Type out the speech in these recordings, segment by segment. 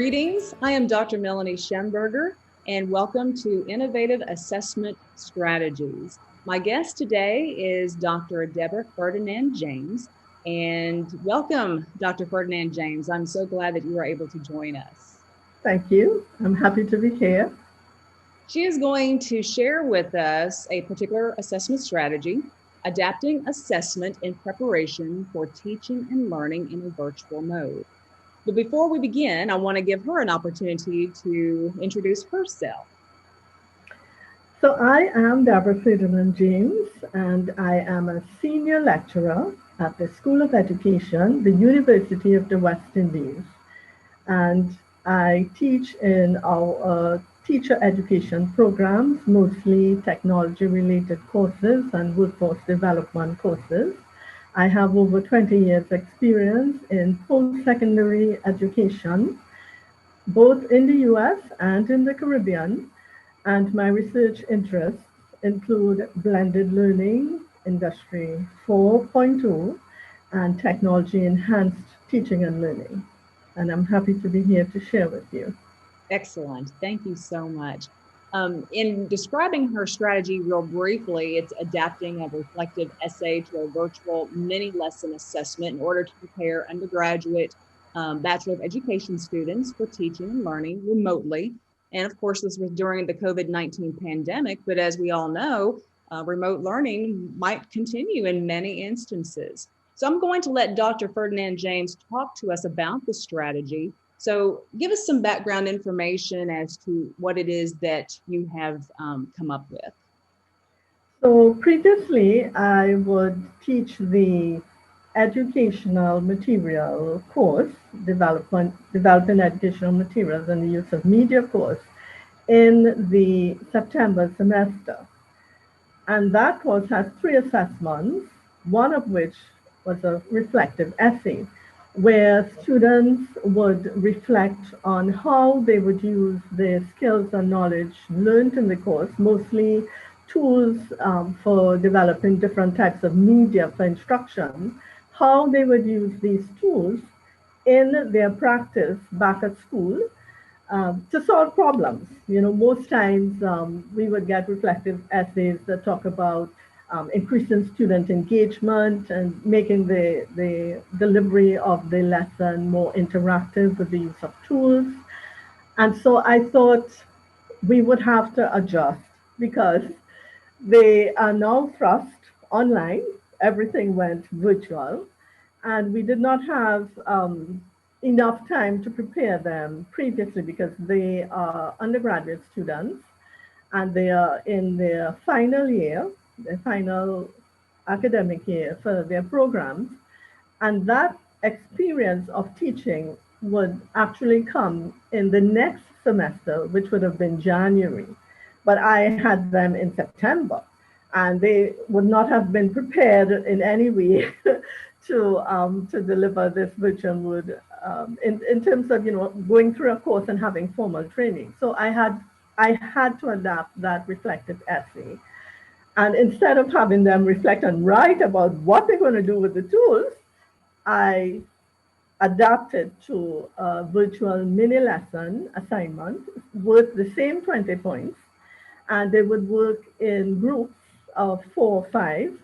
Greetings, I am Dr. Melony Shemberger, and welcome to Innovative Assessment Strategies. My guest today is Dr. Debra Ferdinand-James, and welcome, Dr. Ferdinand-James. I'm so glad that you are able to join us. Thank you. I'm happy to be here. She is going to share with us a particular assessment strategy, adapting assessment in preparation for teaching and learning in a virtual mode. But before we begin, I want to give her an opportunity to introduce herself. So I am Debra Ferdinand-James, and I am a senior lecturer at the School of Education, the University of the West Indies. And I teach in our teacher education programs, mostly technology-related courses and workforce development courses. I have over 20 years experience in post-secondary education, both in the US and in the Caribbean, and my research interests include blended learning, Industry 4.0, and technology-enhanced teaching and learning. And I'm happy to be here to share with you. Excellent. Thank you so much. In describing her strategy real briefly, it's adapting a reflective essay to a virtual mini lesson assessment in order to prepare undergraduate Bachelor of Education students for teaching and learning remotely. And of course, this was during the COVID-19 pandemic, but as we all know, remote learning might continue in many instances. So I'm going to let Dr. Ferdinand-James talk to us about the strategy. So give us some background information as to what it is that you have come up with. So previously, I would teach the educational material course, developing educational materials and the use of media course in the September semester. And that course has 3 assessments, one of which was a reflective essay, where students would reflect on how they would use their skills and knowledge learned in the course, mostly tools for developing different types of media for instruction, how they would use these tools in their practice back at school to solve problems. You know, most times we would get reflective essays that talk about increasing student engagement and making the delivery of the lesson more interactive with the use of tools. And so I thought we would have to adjust because they are now thrust online. Everything went virtual, and we did not have enough time to prepare them previously because they are undergraduate students and they are in their final year, their final academic year for their programs. And that experience of teaching would actually come in the next semester, which would have been January. But I had them in September, and they would not have been prepared in any way to deliver this virtual mode in terms of going through a course and having formal training. So I had to adapt that reflective essay, and instead of having them reflect and write about what they're going to do with the tools, I adapted to a virtual mini lesson assignment with the same 20 points, and they would work in groups of 4 or 5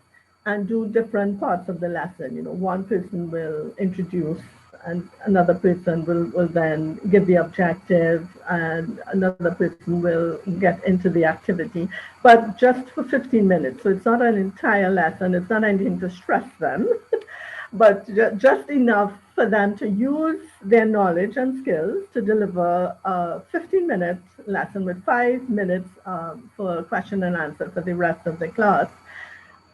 and do different parts of the lesson. You know, one person will introduce and another person will then give the objective and another person will get into the activity, but just for 15 minutes. So it's not an entire lesson, it's not anything to stress them, but just enough for them to use their knowledge and skills to deliver a 15-minute lesson with 5 minutes for question and answer for the rest of the class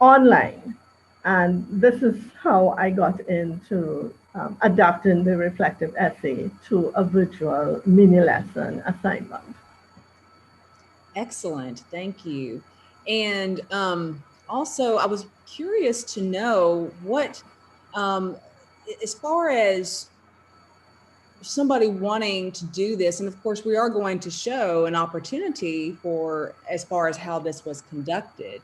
online. And this is how I got into adapting the reflective essay to a virtual mini lesson assignment. Excellent, thank you. And also, I was curious to know what, as far as somebody wanting to do this, and of course we are going to show an opportunity for as far as how this was conducted.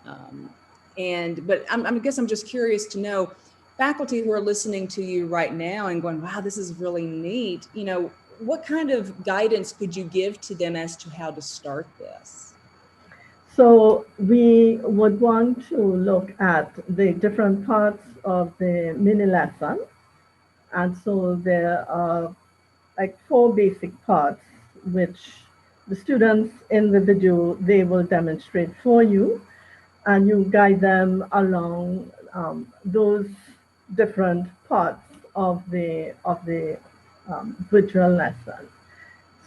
But I guess I'm just curious to know, faculty who are listening to you right now and going, wow, this is really neat. You know, what kind of guidance could you give to them as to how to start this? So we would want to look at the different parts of the mini lesson. And so there are like four basic parts, which the students in the video, they will demonstrate for you, and you guide them along those different parts of the virtual lesson.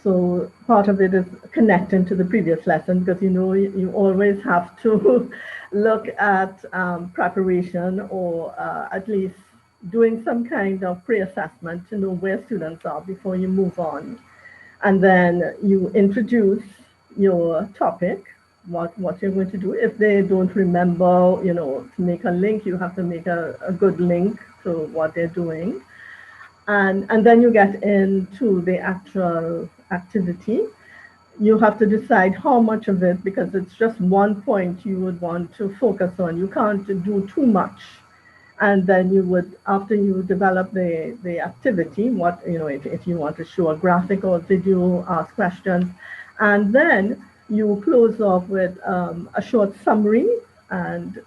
So part of it is connecting to the previous lesson, because you always have to look at preparation, or at least doing some kind of pre-assessment to know where students are before you move on. And then you introduce your topic, what you're going to do. If they don't remember, to make a link, you have to make a good link to what they're doing. And then you get into the actual activity. You have to decide how much of it, because it's just one point you would want to focus on. You can't do too much. And then you would, after you develop the activity, if you want to show a graphic or video, ask questions. And then you close off with a short summary, and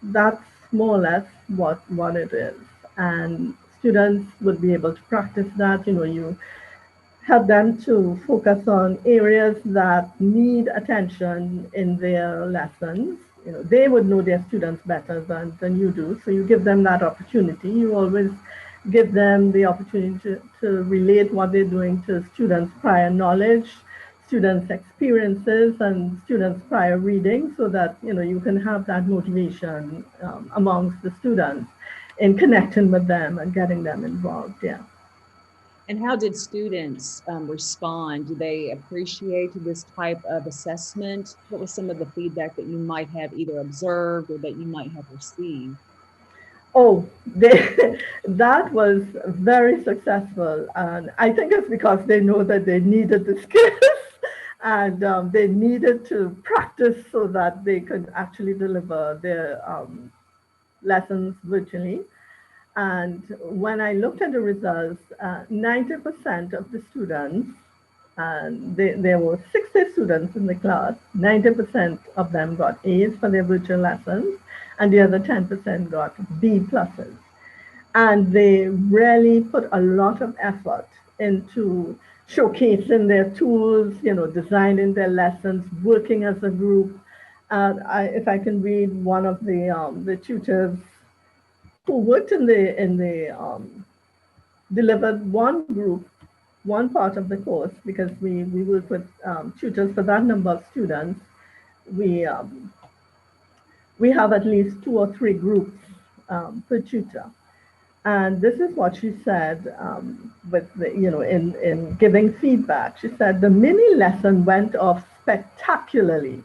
that's more or less what it is. And students would be able to practice that. You help them to focus on areas that need attention in their lessons. They would know their students better than you do. So you give them that opportunity. You always give them the opportunity to relate what they're doing to students' prior knowledge, students' experiences, and students' prior reading, so that you can have that motivation amongst the students in connecting with them and getting them involved. Yeah. And how did students respond? Do they appreciate this type of assessment? What was some of the feedback that you might have either observed or that you might have received? Oh, that was very successful. And I think it's because they know that they needed the skills and they needed to practice so that they could actually deliver their lessons virtually. And when I looked at the results, 90% of the students, and there were 60 students in the class, 90% of them got A's for their virtual lessons, and the other 10% got B pluses. And they really put a lot of effort into showcasing their tools, designing their lessons, working as a group. And if I can read one of the tutors who worked in the delivered one group, one part of the course, because we work with tutors for that number of students. We have at least 2 or 3 groups per tutor. And this is what she said in giving feedback. She said, the mini lesson went off spectacularly.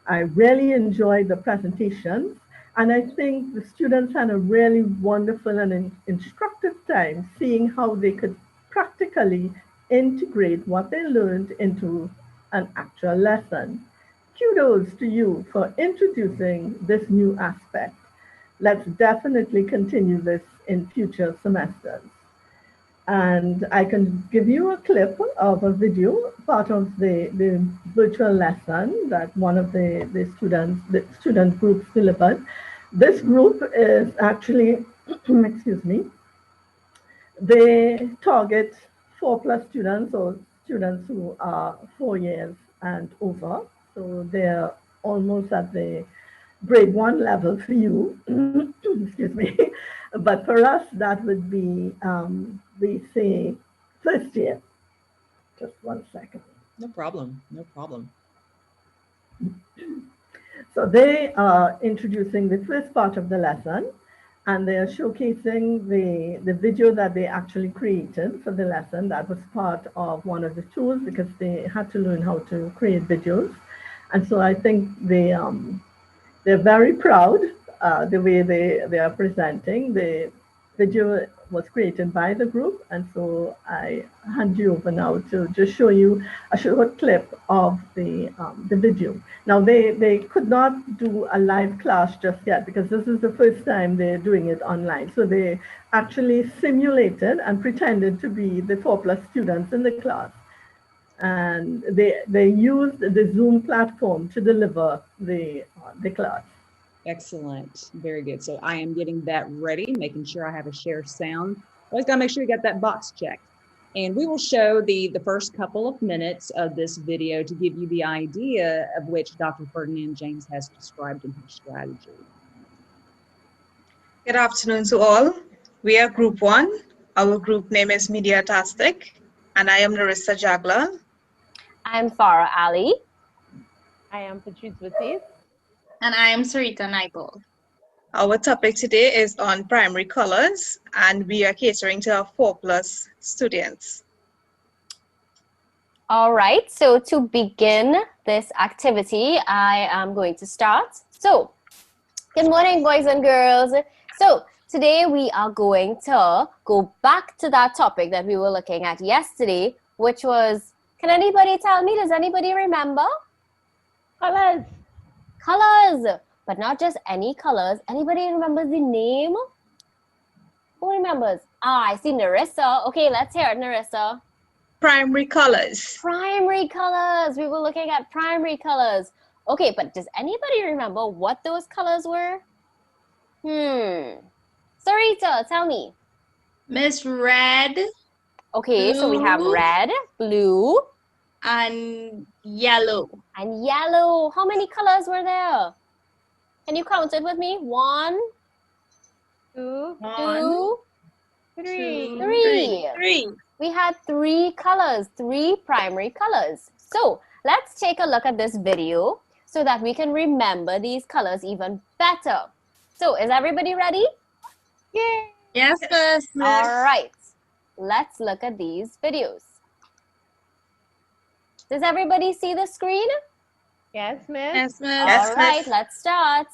I really enjoyed the presentations, and I think the students had a really wonderful and instructive time seeing how they could practically integrate what they learned into an actual lesson. Kudos to you for introducing this new aspect. Let's definitely continue this in future semesters. And I can give you a clip of a video, part of the virtual lesson that one of the student groups delivered. This group is actually, excuse me, they target 4+ students, or students who are 4 years and over. So they're almost at the grade 1 level for you, excuse me. But for us, that would be, we say, first year. Just one second. No problem, no problem. So they are introducing the first part of the lesson, and they're showcasing the video that they actually created for the lesson. That was part of one of the tools, because they had to learn how to create videos. And so I think they're very proud the way they are presenting. The video was created by the group. And so I hand you over now to just show you a short clip of the video. Now they could not do a live class just yet because this is the first time they're doing it online. So they actually simulated and pretended to be the 4+ students in the class. And they used the Zoom platform to deliver the class. Excellent. Very good. So I am getting that ready, making sure I have a share sound. Always got to make sure you got that box checked. And we will show the first couple of minutes of this video to give you the idea of which Dr. Ferdinand-James has described in her strategy. Good afternoon to all. We are Group 1. Our group name is Mediatastic, and I am Larissa Jagler. I'm Farah Ali. I am Patrice Batis. And I am Sarita Naipal. Our topic today is on primary colors, and we are catering to our 4+ students. All right, so to begin this activity, I am going to start. So, good morning, boys and girls. So, today we are going to go back to that topic that we were looking at yesterday, which was, can anybody tell me, does anybody remember? Colors. Colors, but not just any colors. Anybody remembers the name? Who remembers? Ah, I see Narissa. Okay, let's hear it, Narissa. Primary colors. Primary colors. We were looking at primary colors. Okay, but does anybody remember what those colors were? Sarita, tell me. Miss Red. Okay, so we have Blue. red, blue, And yellow. and yellow. How many colors were there? Can you count it with me? 1, 2, 3. three. We had 3 colors, 3 primary colors. So let's take a look at this video so that we can remember these colors even better. So is everybody ready? Yay! Yes, miss. All right, let's look at these videos. Does everybody see the screen? Yes, miss. Yes, miss. Yes, All right, miss. let's start.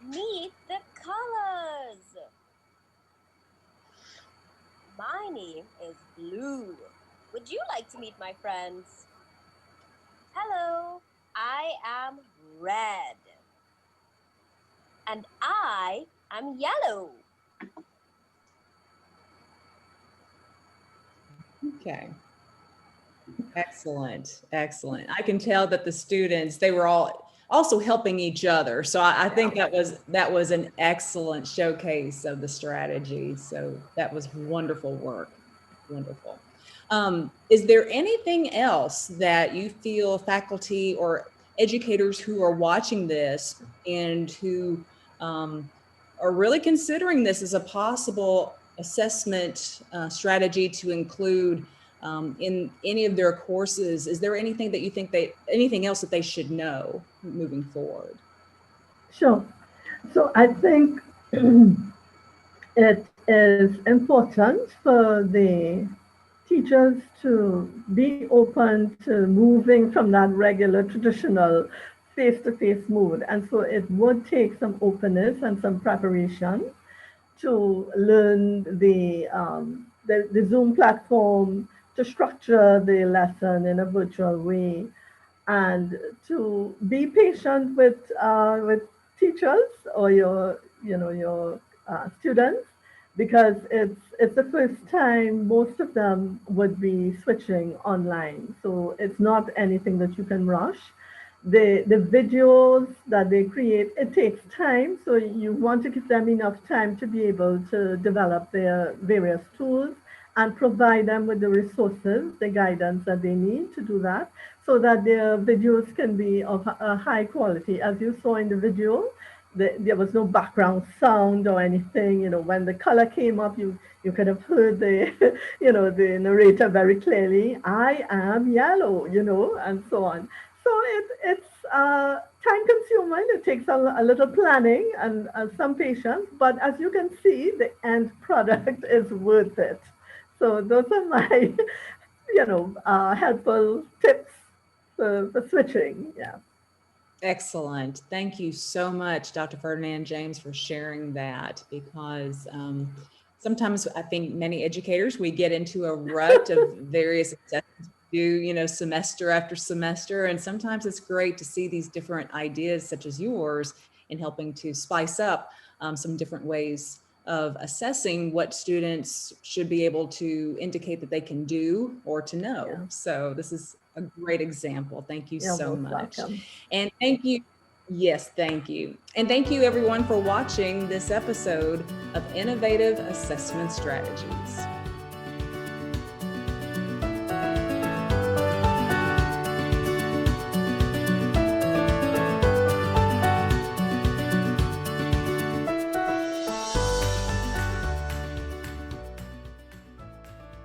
Meet the colors. My name is Blue. Would you like to meet my friends? Hello, I am Red. And I am Yellow. Okay. Excellent. Excellent. I can tell that the students, they were all also helping each other. So I think that was an excellent showcase of the strategy. So that was wonderful work. Wonderful. Is there anything else that you feel faculty or educators who are watching this and who are really considering this as a possible assessment strategy to include in any of their courses? Is there anything that you think anything else that they should know moving forward? Sure. So I think it is important for the teachers to be open to moving from that regular traditional face-to-face mode. And so it would take some openness and some preparation to learn the Zoom platform, to structure the lesson in a virtual way, and to be patient with teachers or your students, because it's the first time most of them would be switching online. So it's not anything that you can rush. The videos that they create, it takes time. So you want to give them enough time to be able to develop their various tools and provide them with the resources, the guidance that they need to do that, so that their videos can be of a high quality. As you saw in the video, there was no background sound or anything. When the color came up, you could have heard the the narrator very clearly. I am yellow, and so on. So it's time consuming. It takes a little planning and some patience, but as you can see, the end product is worth it. So those are my helpful tips for switching. Yeah. Excellent. Thank you so much, Dr. Ferdinand-James, for sharing that, because sometimes I think many educators, we get into a rut of various assessments we do, semester after semester, and sometimes it's great to see these different ideas such as yours in helping to spice up some different ways of assessing what students should be able to indicate that they can do or to know. Yeah. So this is a great example. Thank you You're so most much. welcome. And thank you. Yes, thank you. And thank you everyone for watching this episode of Innovative Assessment Strategies.